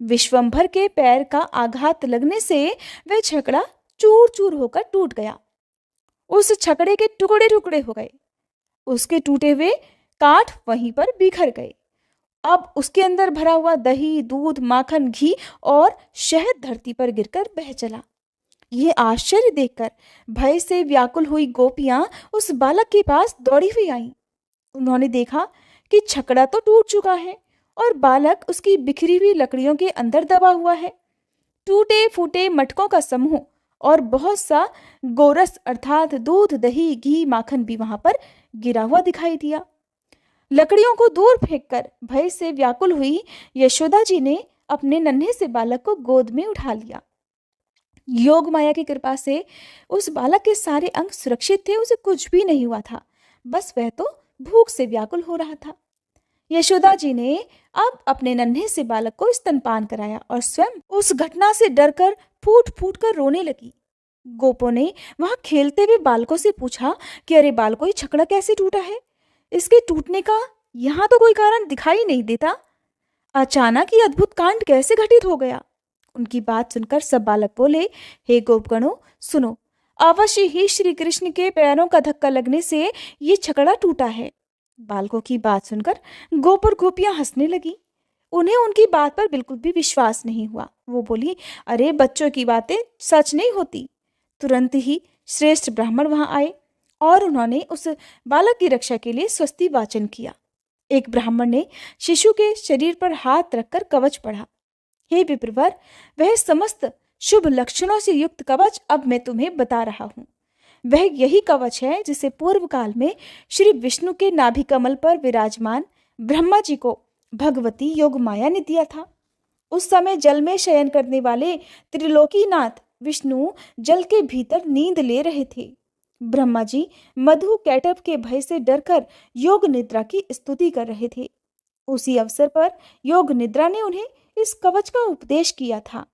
विश्वंभर के पैर का आघात लगने से वह छकड़ा चूर चूर होकर टूट गया। उस छकड़े के टुकड़े टुकड़े हो गए। उसके टूटे हुए काठ वहीं पर बिखर गए। अब उसके अंदर भरा हुआ दही, दूध, माखन, घी और शहद धरती पर गिरकर बह चला। यह आश्चर्य देखकर भय से व्याकुल हुई गोपियां उस बालक के पास दौड़ी हुई आईं। उन्होंने देखा कि छकड़ा तो टूट चुका है और बालक उसकी बिखरी हुई लकड़ियों के अंदर दबा हुआ है। टूटे फूटे मटकों का समूह और बहुत सा गोरस अर्थात दूध, दही, घी, माखन भी वहां पर गिरा हुआ दिखाई दिया। लकड़ियों को दूर फेंककर भय से व्याकुल हुई यशोदा जी ने अपने नन्हे से बालक को गोद में उठा लिया। योग माया की कृपा से उस बालक के सारे अंग सुरक्षित थे, उसे कुछ भी नहीं हुआ था, बस वह तो भूख से व्याकुल हो रहा था। यशोदा जी ने अब अपने नन्हे से बालक को स्तनपान कराया और स्वयं उस घटना से डरकर फूट फूट कर रोने लगी। गोपों ने वहां खेलते हुए बालकों से पूछा कि अरे बालकों, ये छकड़ा कैसे टूटा है? इसके टूटने का यहाँ तो कोई कारण दिखाई नहीं देता। अचानक ये अद्भुत कांड कैसे घटित हो गया? उनकी बात सुनकर सब बालक बोले, हे गोपगणों, सुनो, अवश्य ही श्री कृष्ण के पैरों का धक्का लगने से ये छकड़ा टूटा है। बालकों की बात सुनकर गोप और गोपियां हंसने लगी। उन्हें उनकी बात पर बिल्कुल भी विश्वास नहीं हुआ। वो बोली, अरे बच्चों की बातें सच नहीं होती। तुरंत ही श्रेष्ठ ब्राह्मण वहां आए और उन्होंने उस बालक की रक्षा के लिए स्वस्ति वाचन किया। एक ब्राह्मण ने शिशु के शरीर पर हाथ रखकर कवच पढ़ा। हे विप्रवर, वह समस्त शुभ लक्षणों से युक्त कवच अब मैं तुम्हें बता रहा हूँ। वह यही कवच है जिसे पूर्व काल में श्री विष्णु के नाभि कमल पर विराजमान ब्रह्मा जी को भगवती योग माया ने दिया था। उस समय जल में शयन करने वाले त्रिलोकीनाथ विष्णु जल के भीतर नींद ले रहे थे। ब्रह्मा जी मधु कैटभ के भय से डरकर योग निद्रा की स्तुति कर रहे थे। उसी अवसर पर योग निद्रा ने उन्हें इस कवच का उपदेश किया था।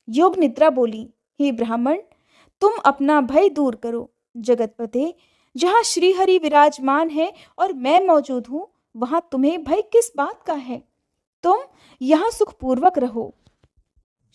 योग निद्रा बोली, हे ब्राह्मण, तुम अपना भय दूर करो। जगतपते, जहाँ श्री हरि विराजमान है और मैं मौजूद हूँ, वहां तुम्हें भय किस बात का है? तुम यहाँ सुखपूर्वक रहो।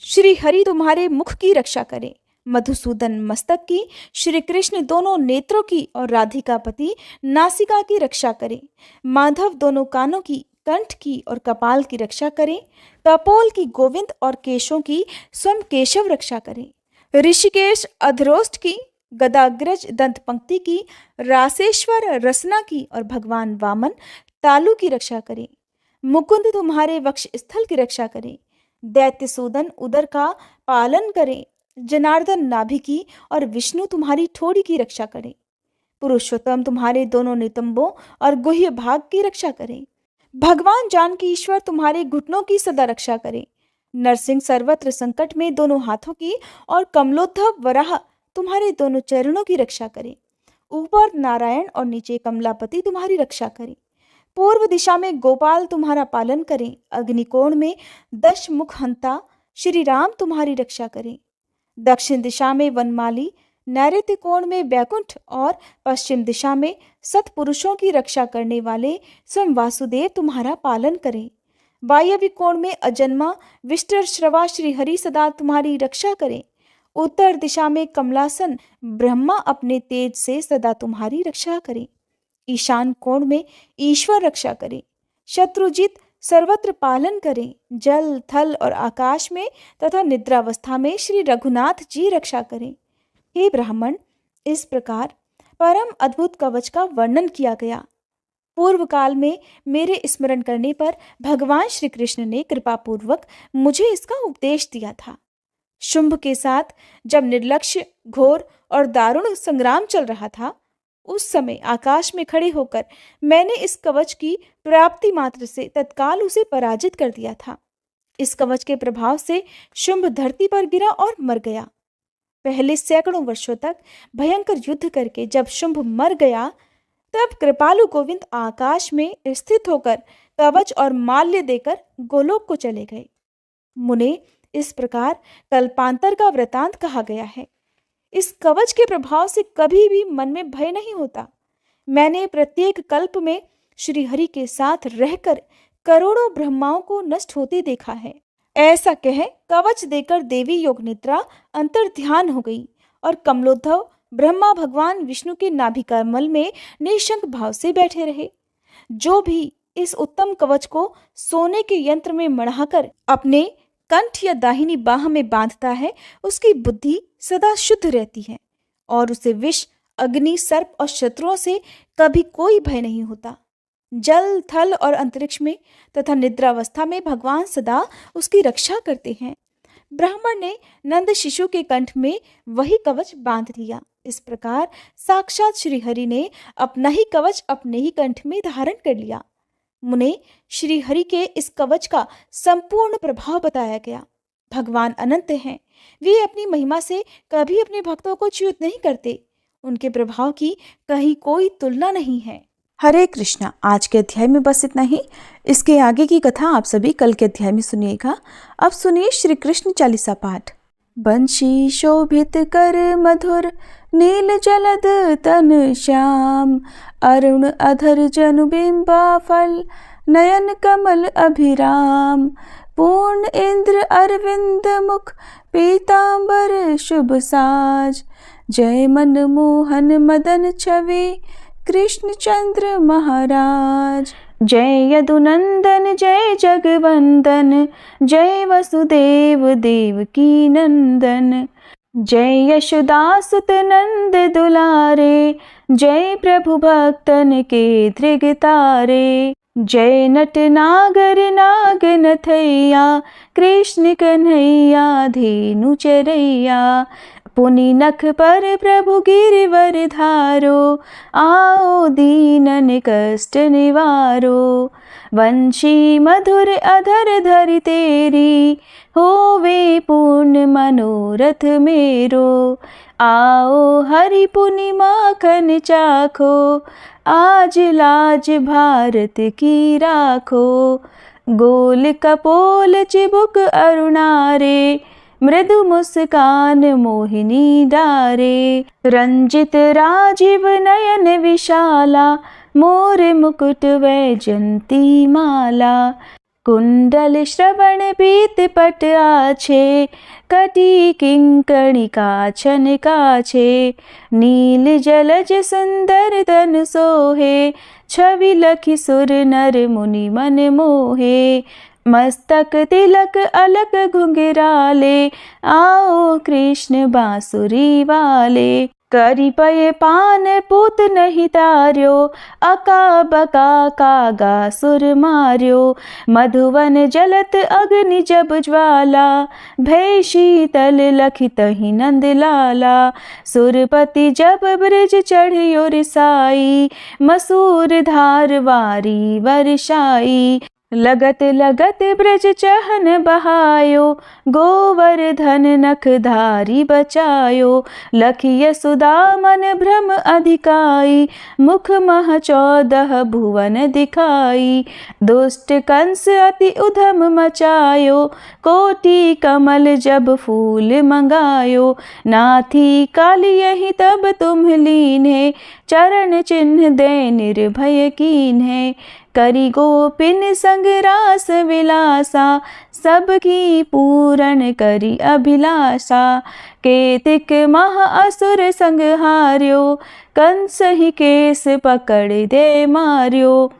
श्री हरि तुम्हारे मुख की रक्षा करे, मधुसूदन मस्तक की, श्री कृष्ण दोनों नेत्रों की और राधिका पति नासिका की रक्षा करे। माधव दोनों कानों की, कंठ की और कपाल की रक्षा करें। कपोल की गोविंद और केशों की स्वयं केशव रक्षा करें। ऋषिकेश अधरोष्ट की, गदाग्रज दंत पंक्ति की, रासेश्वर रसना की और भगवान वामन तालु की रक्षा करें। मुकुंद तुम्हारे वक्ष स्थल की रक्षा करें। दैत्यसूदन उदर का पालन करें। जनार्दन नाभि की और विष्णु तुम्हारी ठोड़ी की रक्षा करें। पुरुषोत्तम तुम्हारे दोनों नितंबों और गुह्य भाग की रक्षा करें। भगवान जानकी ईश्वर तुम्हारे घुटनों की सदा रक्षा करें। नरसिंह सर्वत्र संकट में दोनों हाथों की और कमलोद्धव वराह तुम्हारे दोनों चरणों की रक्षा करें। ऊपर नारायण और नीचे कमलापति तुम्हारी रक्षा करें। पूर्व दिशा में गोपाल तुम्हारा पालन करें। अग्निकोण में दश मुख हंता श्री राम तुम्हारी रक्षा करें। दक्षिण दिशा में वनमाली, नैऋत्य कोण में बैकुंठ और पश्चिम दिशा में सतपुरुषों की रक्षा करने वाले स्वयं वासुदेव तुम्हारा पालन करें। वायव्य कोण में अजन्मा विष्टर श्रवा श्री हरि सदा तुम्हारी रक्षा करें। उत्तर दिशा में कमलासन ब्रह्मा अपने तेज से सदा तुम्हारी रक्षा करें। ईशान कोण में ईश्वर रक्षा करें। शत्रुजित सर्वत्र पालन करें। जल, थल और आकाश में तथा निद्रावस्था में श्री रघुनाथ जी रक्षा करें। हे ब्राह्मण, इस प्रकार परम अद्भुत कवच का वर्णन किया गया। पूर्व काल में मेरे स्मरण करने पर भगवान श्री कृष्ण ने कृपा पूर्वक मुझे इसका उपदेश दिया था। शुंभ के साथ जब निर्लक्ष्य, घोर और दारुण संग्राम चल रहा था, उस समय आकाश में खड़े होकर मैंने इस कवच की प्राप्ति मात्र से तत्काल उसे पराजित कर दिया था। इस कवच के प्रभाव से शुंभ धरती पर गिरा और मर गया। पहले सैकड़ों वर्षों तक भयंकर युद्ध करके जब शुंभ मर गया, तब कृपालु गोविंद आकाश में स्थित होकर कवच और माल्य देकर गोलोक को चले गए। मुने, इस प्रकार कल्पांतर का वृतांत कहा गया है। इस कवच के प्रभाव से कभी भी मन में भय नहीं होता। मैंने प्रत्येक कल्प में श्री हरि के साथ रहकर करोड़ों ब्रह्माओं को नष्ट होते देखा है। ऐसा कह कवच देकर देवी योग निद्रा अंतर ध्यान हो गई और कमलोद्धव ब्रह्मा भगवान विष्णु के नाभिकमल में निशंक भाव से बैठे रहे। जो भी इस उत्तम कवच को सोने के यंत्र में मढ़ाकर अपने कंठ या दाहिनी बाह में बांधता है, उसकी बुद्धि सदा शुद्ध रहती है और उसे विष, अग्नि, सर्प और शत्रुओं से कभी कोई भय नहीं होता। जल, थल और अंतरिक्ष में तथा निद्रावस्था में भगवान सदा उसकी रक्षा करते हैं। ब्राह्मण ने नंद शिशु के कंठ में वही कवच बांध दिया। इस प्रकार साक्षात श्री हरि ने अपना ही कवच अपने ही कंठ में धारण कर लिया। मुने, श्री हरि के इस कवच का संपूर्ण प्रभाव बताया गया। भगवान अनंत हैं। वे अपनी महिमा से कभी अपने भक्तों को च्युत नहीं करते। उनके प्रभाव की कहीं कोई तुलना नहीं है। हरे कृष्णा। आज के अध्याय में बस इतना ही। इसके आगे की कथा आप सभी कल के अध्याय में सुनिएगा। अब सुनिए श्री कृष्ण चालीसा पाठ। बंशी शोभित कर मधुर, नील जलद तन श्याम, अरुण अधर जनु बिंबा फल, नयन कमल अभिराम, पूर्ण इंद्र अरविंद मुख, पीतांबर शुभ साज, जय मन मोहन मदन छवि, कृष्ण चंद्र महाराज। जय यदुनंदन जय जगवंदन, जय वसुदेव देवकी नंदन, जय यशोदासुत नंद दुलारे, जय प्रभु भक्तन के धृगतारे, जय नट नागर नाग नथैया, कृष्ण कन्हैया धेनु चरैया, पुनि नख पर प्रभु गिरिवर धारो, आओ दीनन कष्ट निवारो, वंशी मधुर अधर धरि तेरी, होवे पूर्ण मनोरथ मेरो, आओ हरि पुनि माखन चाखो, आज लाज भारत की राखो, गोल कपोल चिबुक अरुणारे, मृदु मुस्कान मोहिनी डारे, रंजित राजीव नयन विशाला, मोर मुकुट वैजंती माला, कुंडल श्रवण पीत पट आछे, कटी किंकणी काछन काछे, नील जलज सुंदर तन सोहे, छवि लखि सुर नर मुनि मन मोहे, मस्तक तिलक अलक घुंघराले, आओ कृष्ण बांसुरी वाले, करी पय पान पूत नहीं तार्यो, अका बका कागा सुर मार्यो, मधुवन जलत अग्नि जब ज्वाला, भय शीतल लखि तहि नंद लाला, सुरपति जब ब्रज चढ़ियो रिसाई, मसूर धार वारी वर्षाई, लगत लगत ब्रज चहन बहायो, गोवर्धन नख धारी बचायो, लखि यशोदा मन भ्रम अधिकाई, मुख मह 14 भुवन दिखाई, दुष्ट कंस अति उधम मचायो, कोटि कमल जब फूल मंगायो, नाथी काली यही तब तुम लीन्हे, चरण चिन्ह दे निर्भय कीन्हे, करी गोपिन संग रास विलासा, सबकी पूरण करी अभिलाषा, केतिक महा असुर संग हार्यो, कंस ही केस पकड़ दे मार्यो,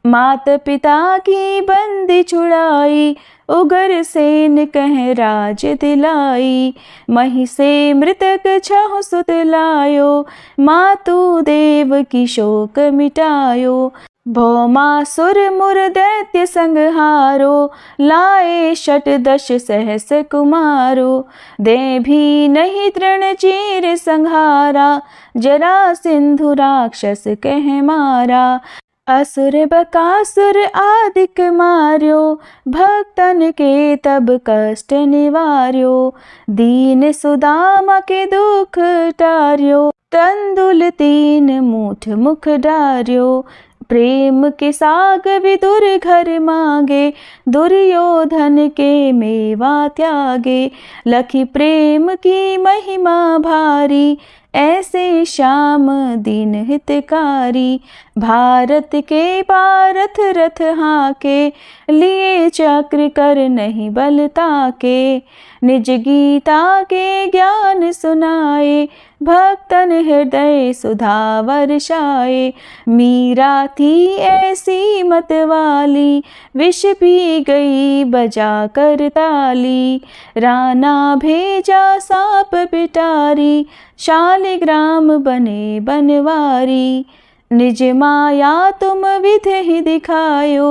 मात पिता की बंदी छुड़ाई, उगर सेन कह राज दिलाई, मही से मृतक छह सुत लायो, मातु देव की शोक मिटायो, भौमासुर मुर दैत्य संहारो, लाए षटदश सहस कुमारो। दे भी नहीं तृण चीर संहारा, जरा सिंधु राक्षस कह मारा। असुर बकासुर आदिक मार्यो, भक्तन के तब कष्ट निवार्यो। दीन सुदामा के दुख टार्यो, तंदुल 3 मूठ मुख डार्यो। प्रेम के साग विदुर घर मांगे, दुर्योधन के मेवा त्यागे। लखी प्रेम की महिमा भारी, ऐसे श्याम दीन हितकारी। भारत के पारथ रथ हाके, लिए चक्र कर नहीं बल ताके। निज गीता के ज्ञान सुनाए, भक्तन हृदय सुधा वर्षाए। मीरा थी ऐसी मत वाली, विष पी गई बजा कर ताली। राना भेजा सांप पिटारी, शालिग्राम बने बनवारी। निज माया तुम विधि दिखायो,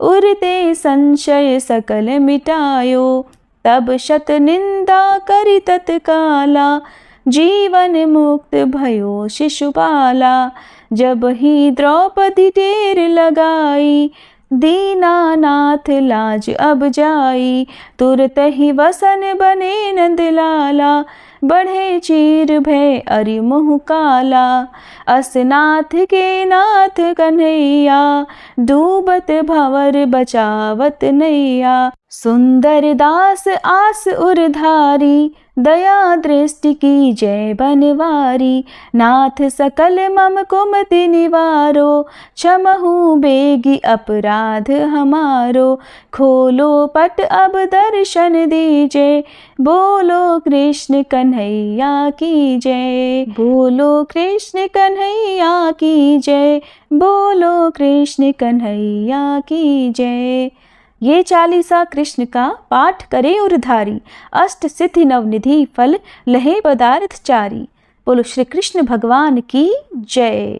उरते संशय सकल मिटायो। तब शत निंदा करि तत्काला, जीवन मुक्त भयो शिशुपाला। जब ही द्रौपदी टेर लगाई, दीनानाथ लाज अब जाई। तुरत ही वसन बने नंदलाला, बढ़े चीर भय अरि मुँह काला। असनाथ के नाथ कन्हैया, डूबत भंवर बचावत नैया। सुंदर दास आस उरधारी, दया दृष्टि की जय बनवारी। नाथ सकल मम कुमति निवारो, क्षमहु बेगी अपराध हमारो। खोलो पट अब दर्शन दीजे, बोलो कृष्ण कन्हैया की जय। बोलो कृष्ण कन्हैया की जय, बोलो कृष्ण कन्हैया की जय। ये चालीसा कृष्ण का पाठ करे उरधारी, अष्ट सिद्धि नवनिधि फल लहे पदार्थ चारी। बोलो श्री कृष्ण भगवान की जय।